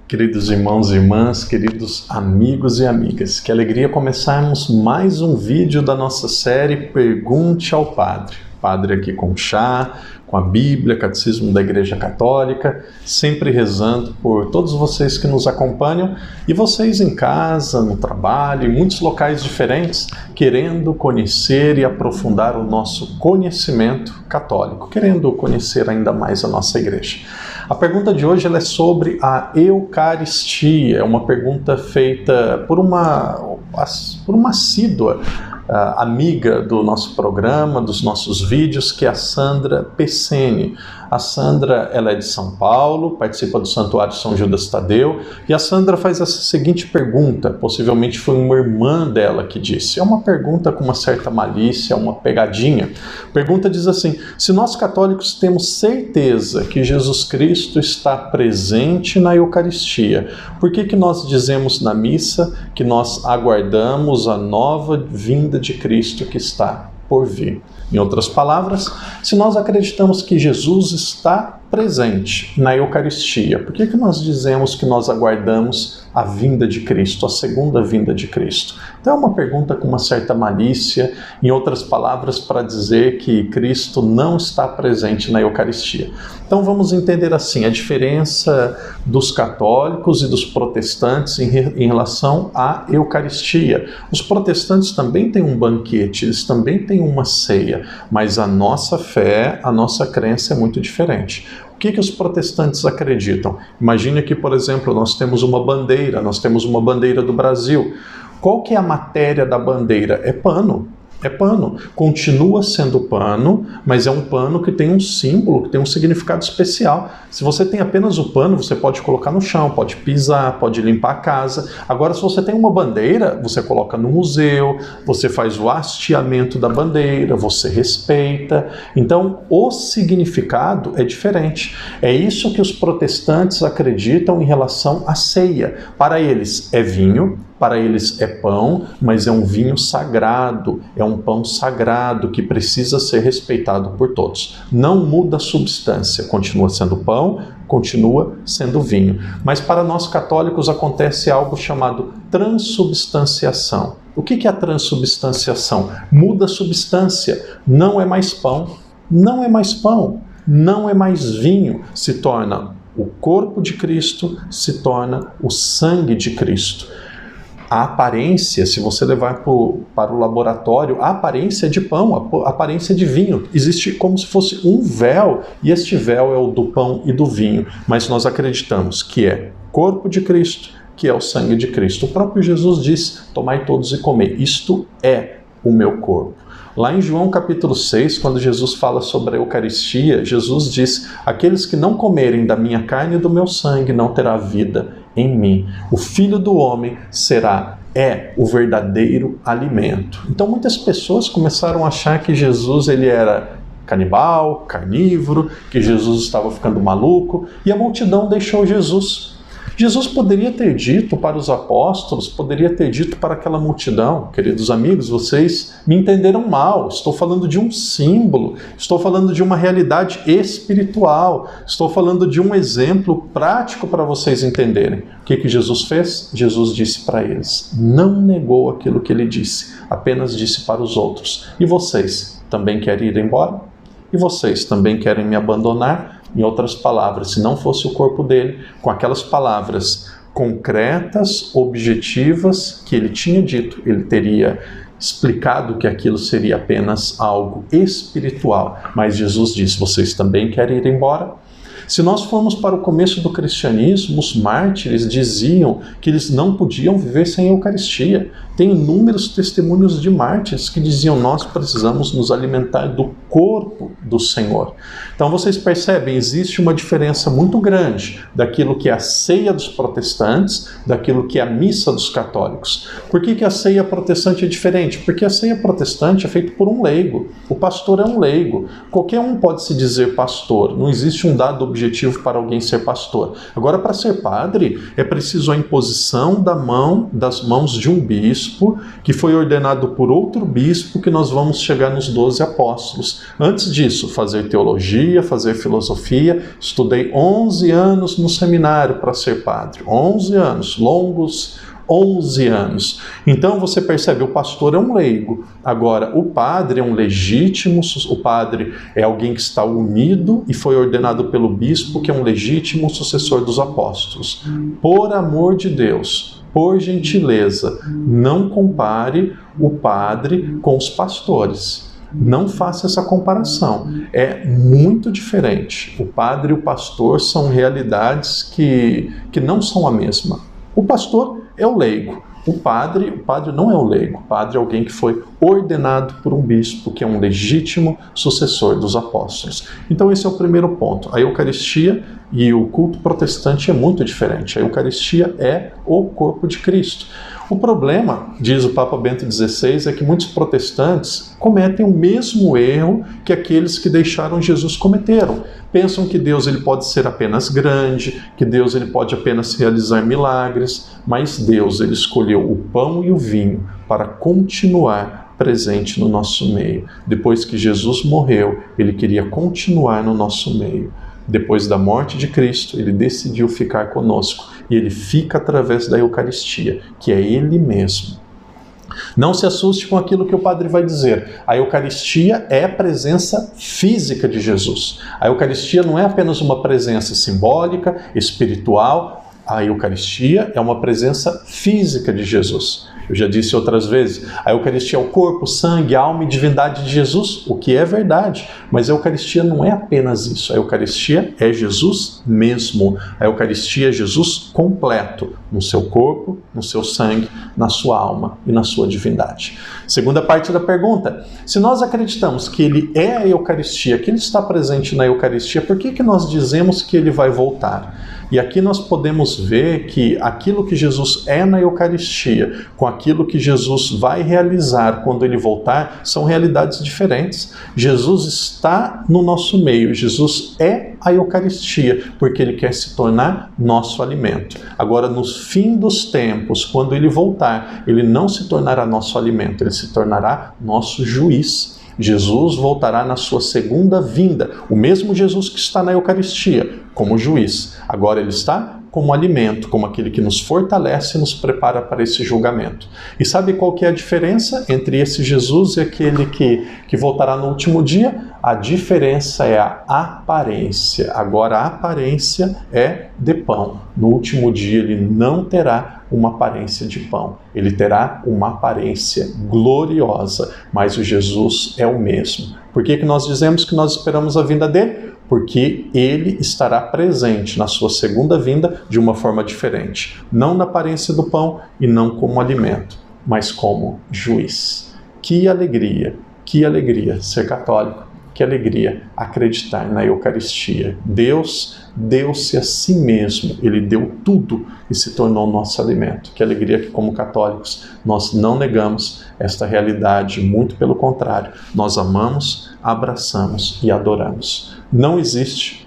Queridos irmãos e irmãs, queridos amigos e amigas, que alegria começarmos mais um vídeo da nossa série Pergunte ao Padre. Padre aqui com chá, com a Bíblia, Catecismo da Igreja Católica, sempre rezando por todos vocês que nos acompanham e vocês em casa, no trabalho, em muitos locais diferentes, querendo conhecer e aprofundar o nosso conhecimento católico, querendo conhecer ainda mais a nossa Igreja. A pergunta de hoje ela é sobre a Eucaristia, é uma pergunta feita por uma assídua amiga do nosso programa, dos nossos vídeos, que é a Sandra Pessene. A Sandra, ela é de São Paulo, participa do Santuário São Judas Tadeu, e a Sandra faz essa seguinte pergunta, possivelmente foi uma irmã dela que disse, é uma pergunta com uma certa malícia, uma pegadinha. A pergunta diz assim: se nós católicos temos certeza que Jesus Cristo está presente na Eucaristia, por que nós dizemos na missa que nós aguardamos a nova vinda de Cristo que está por vir? Em outras palavras, se nós acreditamos que Jesus está presente na Eucaristia, por que nós dizemos que nós aguardamos a vinda de Cristo, a segunda vinda de Cristo? Então é uma pergunta com uma certa malícia, em outras palavras, para dizer que Cristo não está presente na Eucaristia. Então vamos entender assim, a diferença dos católicos e dos protestantes em relação à Eucaristia. Os protestantes também têm um banquete, eles também têm uma ceia, mas a nossa fé, a nossa crença é muito diferente. O que os protestantes acreditam? Imagine que, por exemplo, nós temos uma bandeira do Brasil. Qual que é a matéria da bandeira? É pano. É pano. Continua sendo pano, mas é um pano que tem um símbolo, que tem um significado especial. Se você tem apenas o pano, você pode colocar no chão, pode pisar, pode limpar a casa. Agora, se você tem uma bandeira, você coloca no museu, você faz o hasteamento da bandeira, você respeita. Então, o significado é diferente. É isso que os protestantes acreditam em relação à ceia. Para eles é vinho, para eles é pão, mas é um vinho sagrado, é um pão sagrado que precisa ser respeitado por todos. Não muda a substância, continua sendo pão, continua sendo vinho. Mas para nós católicos acontece algo chamado transubstanciação. O que é a transubstanciação? Muda a substância, não é mais pão, não é mais pão, não é mais vinho, se torna o corpo de Cristo, se torna o sangue de Cristo. A aparência, se você levar para o laboratório, a aparência é de pão, a aparência é de vinho. Existe como se fosse um véu, e este véu é o do pão e do vinho. Mas nós acreditamos que é corpo de Cristo, que é o sangue de Cristo. O próprio Jesus disse, tomai todos e comei. Isto é o meu corpo. Lá em João capítulo 6, quando Jesus fala sobre a Eucaristia, Jesus diz, aqueles que não comerem da minha carne e do meu sangue não terá vida em mim. O Filho do Homem é o verdadeiro alimento. Então muitas pessoas começaram a achar que Jesus ele era canibal, carnívoro, que Jesus estava ficando maluco, e a multidão deixou Jesus. Jesus poderia ter dito para os apóstolos, poderia ter dito para aquela multidão, queridos amigos, vocês me entenderam mal, estou falando de um símbolo, estou falando de uma realidade espiritual, estou falando de um exemplo prático para vocês entenderem. O que Jesus fez? Jesus disse para eles, não negou aquilo que ele disse, apenas disse para os outros, e vocês também querem ir embora? E vocês também querem me abandonar? Em outras palavras, se não fosse o corpo dele, com aquelas palavras concretas, objetivas que ele tinha dito, ele teria explicado que aquilo seria apenas algo espiritual. Mas Jesus disse, vocês também querem ir embora? Se nós formos para o começo do cristianismo, os mártires diziam que eles não podiam viver sem Eucaristia. Tem inúmeros testemunhos de mártires que diziam, nós precisamos nos alimentar do corpo do Senhor. Então vocês percebem, existe uma diferença muito grande daquilo que é a ceia dos protestantes, daquilo que é a missa dos católicos. Por que a ceia protestante é diferente? Porque a ceia protestante é feita por um leigo. O pastor é um leigo. Qualquer um pode se dizer pastor. Não existe um dado objetivo para alguém ser pastor. Agora, para ser padre, é preciso a imposição das mãos de um bispo, que foi ordenado por outro bispo, que nós vamos chegar nos 12 apóstolos. Antes disso, fazer teologia, fazer filosofia. Estudei 11 anos no seminário para ser padre. 11 anos, longos 11 anos. Então você percebe, o pastor é um leigo. Agora, o padre é um legítimo, o padre é alguém que está unido e foi ordenado pelo bispo, que é um legítimo sucessor dos apóstolos. Por amor de Deus, por gentileza, não compare o padre com os pastores. Não faça essa comparação. É muito diferente. O padre e o pastor são realidades que não são a mesma. O pastor é o leigo. O padre não é o leigo. O padre é alguém que foi ordenado por um bispo, que é um legítimo sucessor dos apóstolos. Então esse é o primeiro ponto. A Eucaristia e o culto protestante é muito diferente. A Eucaristia é o corpo de Cristo. O problema, diz o Papa Bento XVI, é que muitos protestantes cometem o mesmo erro que aqueles que deixaram Jesus cometeram. Pensam que Deus ele pode ser apenas grande, que Deus ele pode apenas realizar milagres, mas Deus ele escolheu o pão e o vinho para continuar presente no nosso meio. Depois que Jesus morreu, ele queria continuar no nosso meio. Depois da morte de Cristo, ele decidiu ficar conosco. E ele fica através da Eucaristia, que é ele mesmo. Não se assuste com aquilo que o padre vai dizer. A Eucaristia é a presença física de Jesus. A Eucaristia não é apenas uma presença simbólica, espiritual. A Eucaristia é uma presença física de Jesus. Eu já disse outras vezes, a Eucaristia é o corpo, sangue, alma e divindade de Jesus, o que é verdade. Mas a Eucaristia não é apenas isso. A Eucaristia é Jesus mesmo. A Eucaristia é Jesus completo, no seu corpo, no seu sangue, na sua alma e na sua divindade. Segunda parte da pergunta, se nós acreditamos que ele é a Eucaristia, que ele está presente na Eucaristia, por que nós dizemos que ele vai voltar? E aqui nós podemos ver que aquilo que Jesus é na Eucaristia, com aquilo que Jesus vai realizar quando ele voltar, são realidades diferentes. Jesus está no nosso meio, Jesus é a Eucaristia, porque ele quer se tornar nosso alimento. Agora, no fim dos tempos, quando ele voltar, ele não se tornará nosso alimento, ele se tornará nosso juiz. Jesus voltará na sua segunda vinda, o mesmo Jesus que está na Eucaristia, como juiz. Agora ele está como alimento, como aquele que nos fortalece e nos prepara para esse julgamento. E sabe qual que é a diferença entre esse Jesus e aquele que voltará no último dia? A diferença é a aparência. Agora a aparência é de pão. No último dia ele não terá uma aparência de pão. Ele terá uma aparência gloriosa, mas o Jesus é o mesmo. Por que nós dizemos que nós esperamos a vinda dele? Porque ele estará presente na sua segunda vinda de uma forma diferente. Não na aparência do pão e não como alimento, mas como juiz. Que alegria ser católico. Que alegria acreditar na Eucaristia. Deus deu-se a si mesmo, ele deu tudo e se tornou nosso alimento. Que alegria que, como católicos, nós não negamos esta realidade, muito pelo contrário, nós amamos, abraçamos e adoramos. Não existe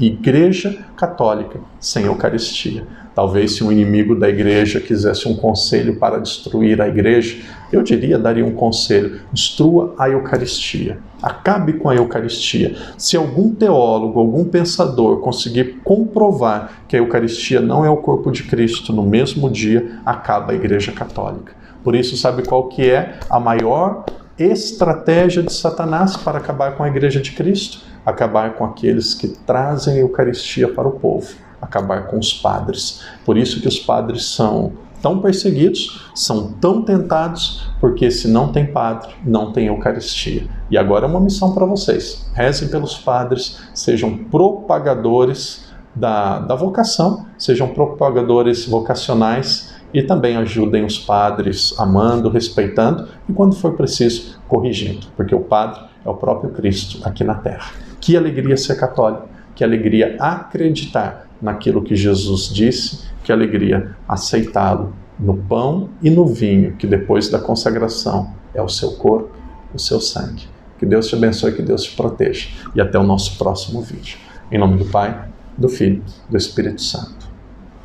igreja católica sem Eucaristia. Talvez se um inimigo da igreja quisesse um conselho para destruir a igreja, eu daria um conselho: destrua a Eucaristia, acabe com a Eucaristia. Se algum teólogo, algum pensador conseguir comprovar que a Eucaristia não é o corpo de Cristo no mesmo dia, acaba a igreja católica. Por isso, sabe qual que é a maior estratégia de Satanás para acabar com a igreja de Cristo? Acabar com aqueles que trazem a Eucaristia para o povo. Acabar com os padres. Por isso que os padres são tão perseguidos, são tão tentados, porque se não tem padre, não tem Eucaristia. E agora é uma missão para vocês. Rezem pelos padres, sejam propagadores da vocação, sejam propagadores vocacionais e também ajudem os padres amando, respeitando e, quando for preciso, corrigindo, porque o padre é o próprio Cristo aqui na Terra. Que alegria ser católico, que alegria acreditar naquilo que Jesus disse, que alegria aceitá-lo no pão e no vinho, que depois da consagração é o seu corpo, o seu sangue. Que Deus te abençoe, que Deus te proteja. E até o nosso próximo vídeo. Em nome do Pai, do Filho, do Espírito Santo.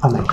Amém.